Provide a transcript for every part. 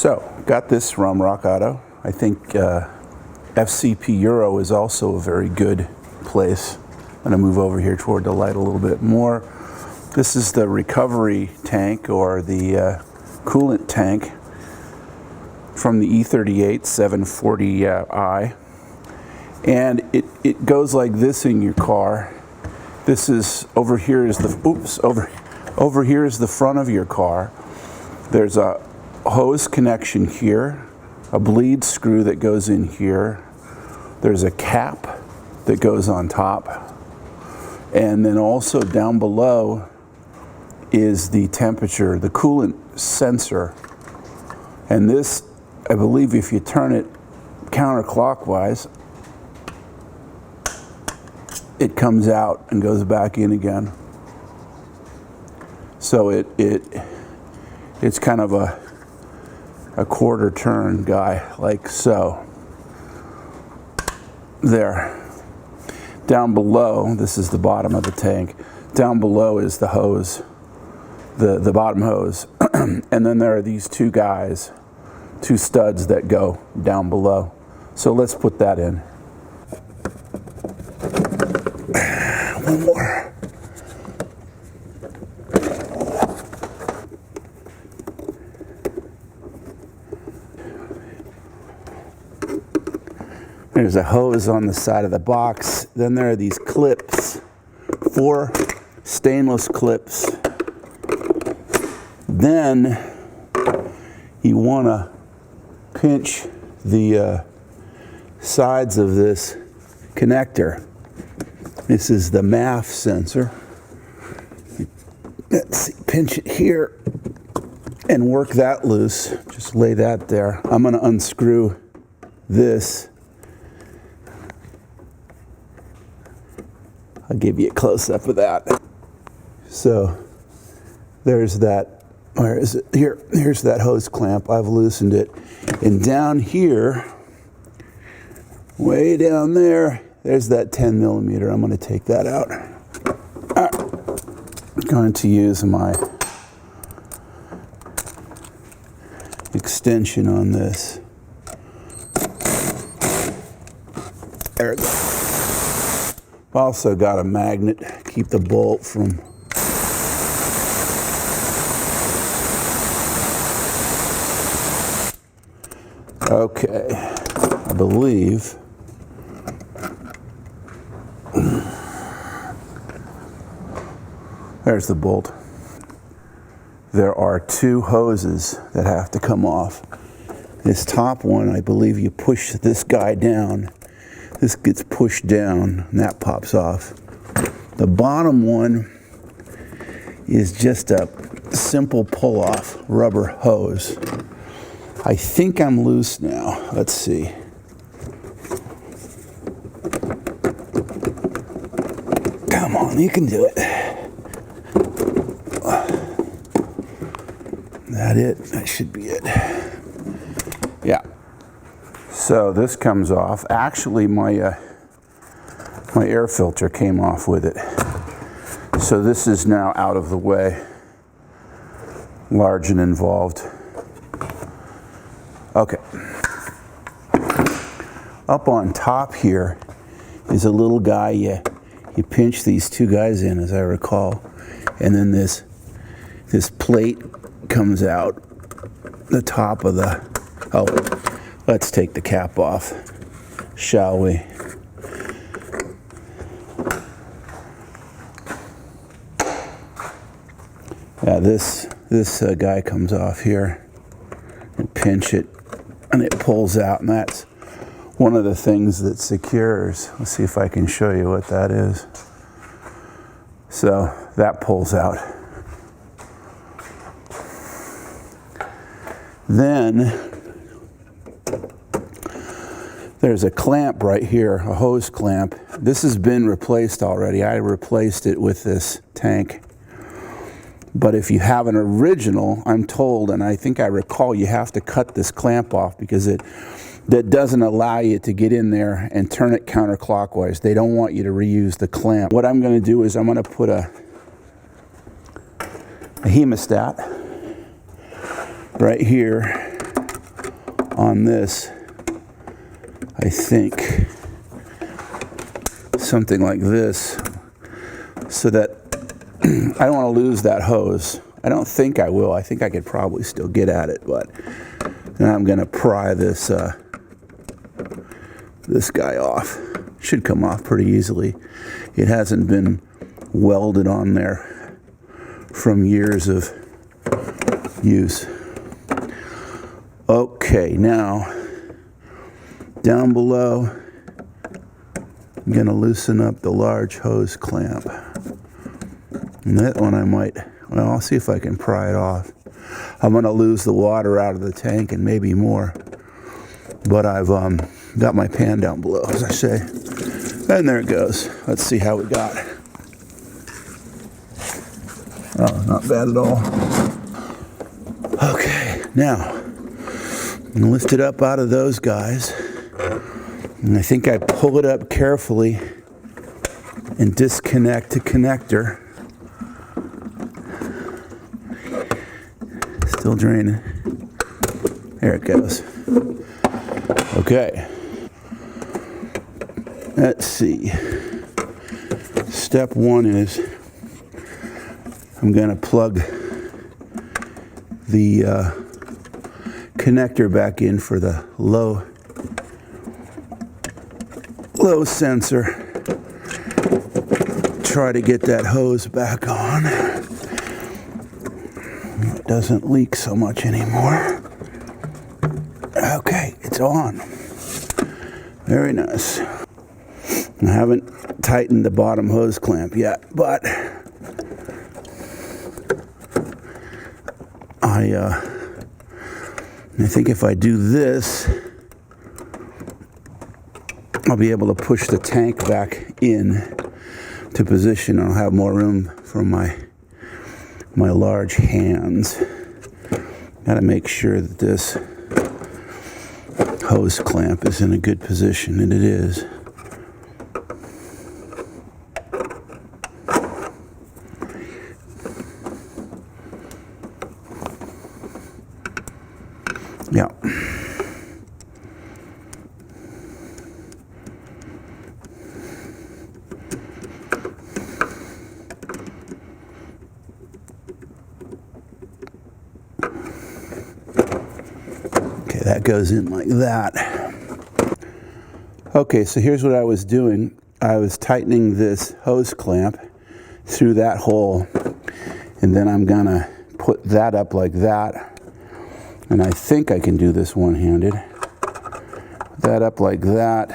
So, got this from Rock Auto. I think FCP Euro is also a very good place. I'm going to move over here toward the light a little bit more. This is the recovery tank, or the coolant tank from the e38 740i. And it goes like this in your car. This is, over here is the, over here is the front of your car. There's a hose connection here, a bleed screw that goes in here. There's a cap that goes on top. And then also down below is the temperature, the coolant sensor. And this, I believe if you turn it counterclockwise, it comes out and goes back in again. So it's kind of a quarter turn guy, like so. There. Down below, this is the bottom of the tank. Down below is the hose, the bottom hose. And then there are these two guys, two studs that go down below. So let's put that in. One more. There's a hose on the side of the box. Then there are these clips, 4 stainless clips. Then you want to pinch the sides of this connector. This is the MAF sensor. Let's see, pinch it here and work that loose. Just lay that there. I'm going to unscrew this. I'll give you a close-up of that. So there's that, where is it? Here's that hose clamp. I've loosened it. And down here, way down there, there's that 10 millimeter. I'm going to take that out. I'm going to use my extension on this. There it goes. Also got a magnet, keep the bolt from okay, I believe there's the bolt. There are 2 hoses that have to come off. This top one, I believe you push this guy down. This gets pushed down and that pops off. The bottom one is just a simple pull-off rubber hose. I think I'm loose now. Let's see. Come on, you can do it. That it? That should be it. Yeah. So this comes off. Actually, my air filter came off with it. So this is now out of the way. Large and involved. Okay. Up on top here is a little guy. You pinch these 2 guys in, as I recall, and then this plate comes out the top of the. Oh, let's take the cap off, shall we? Yeah, this guy comes off here and pinch it, and it pulls out, and that's one of the things that secures. Let's see if I can show you what that is. So that pulls out. Then there's a clamp right here, a hose clamp. This has been replaced already. I replaced it with this tank. But if you have an original, I'm told, and I think I recall, you have to cut this clamp off because that doesn't allow you to get in there and turn it counterclockwise. They don't want you to reuse the clamp. What I'm going to do is I'm going to put a hemostat right here on this, I think something like this, so that I don't want to lose that hose. I don't think I will. I think I could probably still get at it, but now I'm going to pry this this guy off. Should come off pretty easily. It hasn't been welded on there from years of use. Okay, now down below, I'm going to loosen up the large hose clamp. And that one I might, well, I'll see if I can pry it off. I'm going to lose the water out of the tank and maybe more. But I've got my pan down below, as I say. And there it goes. Let's see how we got. Oh, not bad at all. Okay, now, I'm going to lift it up out of those guys. And I think I pull it up carefully and disconnect the connector. Still draining. There it goes. Okay. Let's see. Step one is I'm going to plug the connector back in for the low sensor. Try to get that hose back on. It doesn't leak so much anymore. Okay, it's on. Very nice. I haven't tightened the bottom hose clamp yet, but I think if I do this, I'll be able to push the tank back in to position. I'll have more room for my large hands. Got to make sure that this hose clamp is in a good position, and it is. Yeah. Okay, that goes in like that. Okay, so here's what I was doing. I was tightening this hose clamp through that hole, and then I'm gonna put that up like that. And I think I can do this one-handed. That up like that.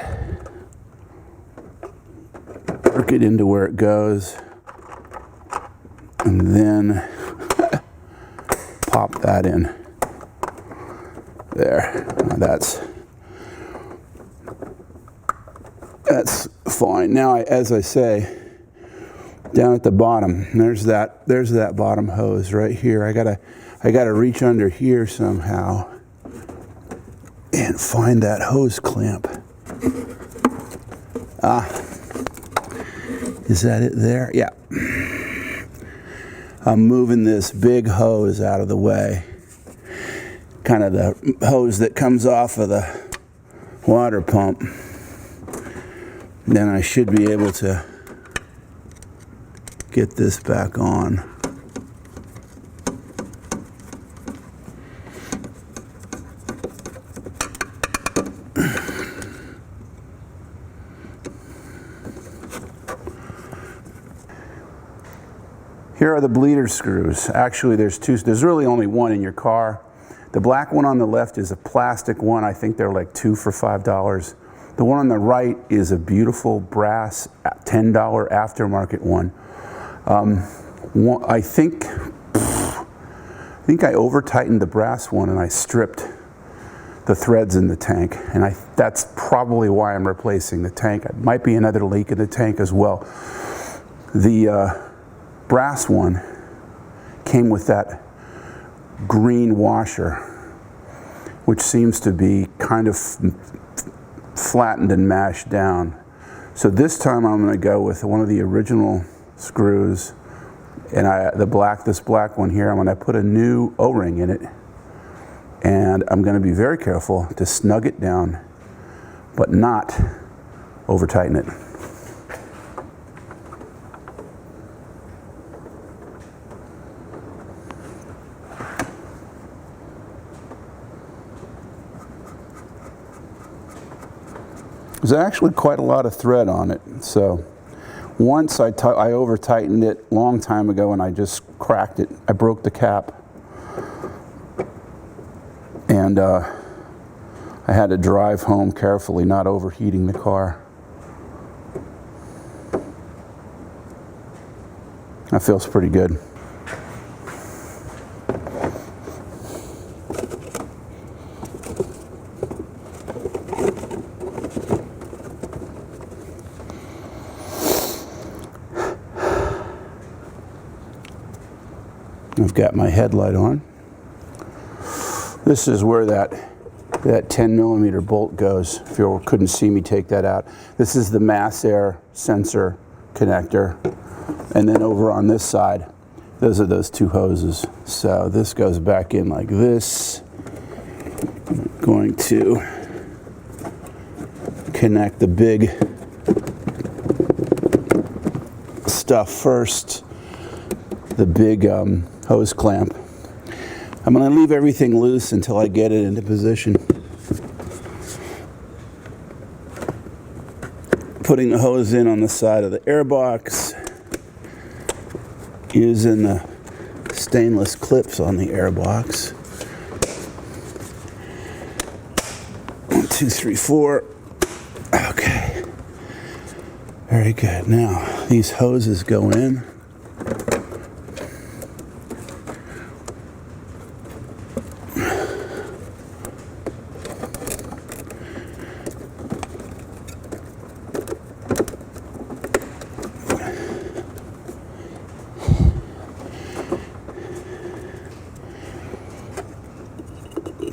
Work it into where it goes. And then pop that in. There. Now that's fine. Now, as I say, down at the bottom, there's that bottom hose right here. I gotta reach under here somehow and find that hose clamp. Is that it there? Yeah. I'm moving this big hose out of the way. Kind of the hose that comes off of the water pump. Then I should be able to get this back on. Here are the bleeder screws. Actually, there's two. There's really only one in your car. The black one on the left is a plastic one. I think they're like $2 for $5. The one on the right is a beautiful brass $10 aftermarket one. I think I over-tightened the brass one and I stripped the threads in the tank. And that's probably why I'm replacing the tank. It might be another leak in the tank as well. The brass one came with that green washer, which seems to be kind of flattened and mashed down. So this time I'm going to go with one of the original screws, and this black one here, I'm going to put a new O-ring in it, And I'm going to be very careful to snug it down, but not over tighten it. There's actually quite a lot of thread on it. So once I over tightened it a long time ago and I just cracked it. I broke the cap. And I had to drive home carefully, not overheating the car. That feels pretty good. I've got my headlight on. This is where that 10 millimeter bolt goes, if you couldn't see me take that out. This is the mass air sensor connector. And then over on this side, those are those two hoses. So this goes back in like this. I'm going to connect the big stuff first, the big hose clamp. I'm going to leave everything loose until I get it into position. Putting the hose in on the side of the airbox, using the stainless clips on the airbox. 1, 2, 3, 4. Okay. Very good. Now, these hoses go in.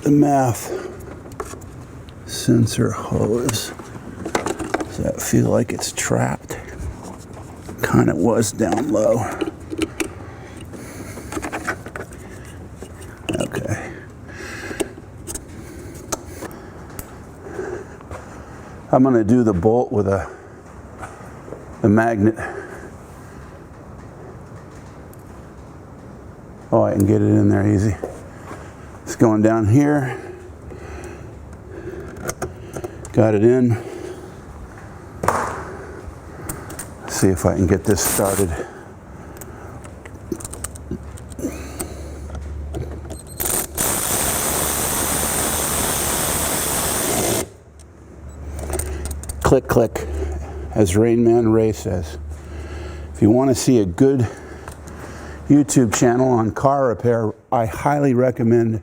The math sensor hose. Does that feel like it's trapped? Kind of was down low. Okay. I'm going to do the bolt with the magnet. Oh, I can get it in there easy. It's going down here. Got it in. Let's see if I can get this started. Click, click, as Rain Man Ray says. If you want to see a good YouTube channel on car repair, I highly recommend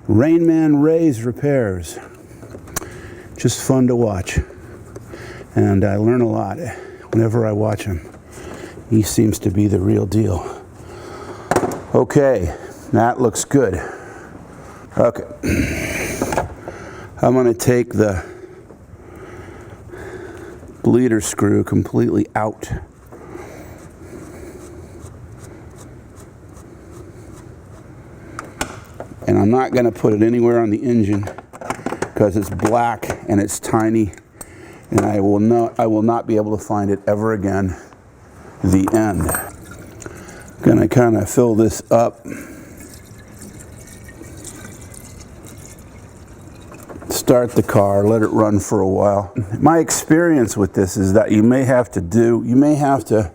Rain Man Ray's Repairs. Just fun to watch. And I learn a lot whenever I watch him. He seems to be the real deal. Okay, that looks good. Okay. I'm going to take the bleeder screw completely out. And I'm not going to put it anywhere on the engine because it's black and it's tiny, and I will not be able to find it ever again. The end. I'm going to kind of fill this up. Start the car, let it run for a while. My experience with this is that you may have to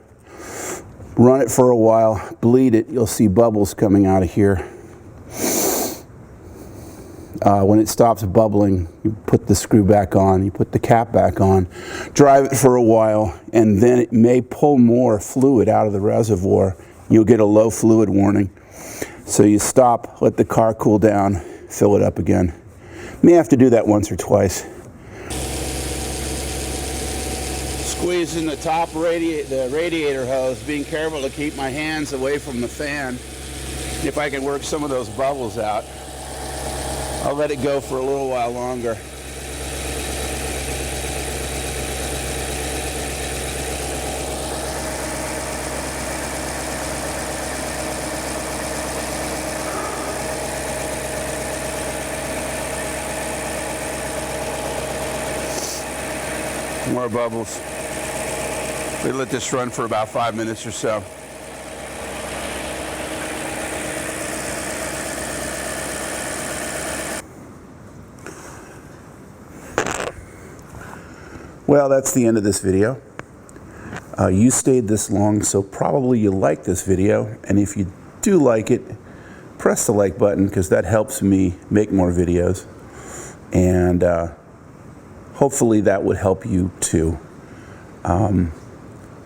run it for a while, bleed it, you'll see bubbles coming out of here. When it stops bubbling, you put the screw back on, you put the cap back on, drive it for a while, and then it may pull more fluid out of the reservoir. You'll get a low fluid warning. So you stop, let the car cool down, fill it up again. You may have to do that once or twice. Squeezing the top radiator hose, being careful to keep my hands away from the fan. If I can work some of those bubbles out, I'll let it go for a little while longer. More bubbles. We let this run for about 5 minutes or so. Well, that's the end of this video. You stayed this long, so probably you like this video. And if you do like it, press the like button, because that helps me make more videos. And hopefully that would help you too.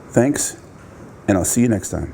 Thanks, and I'll see you next time.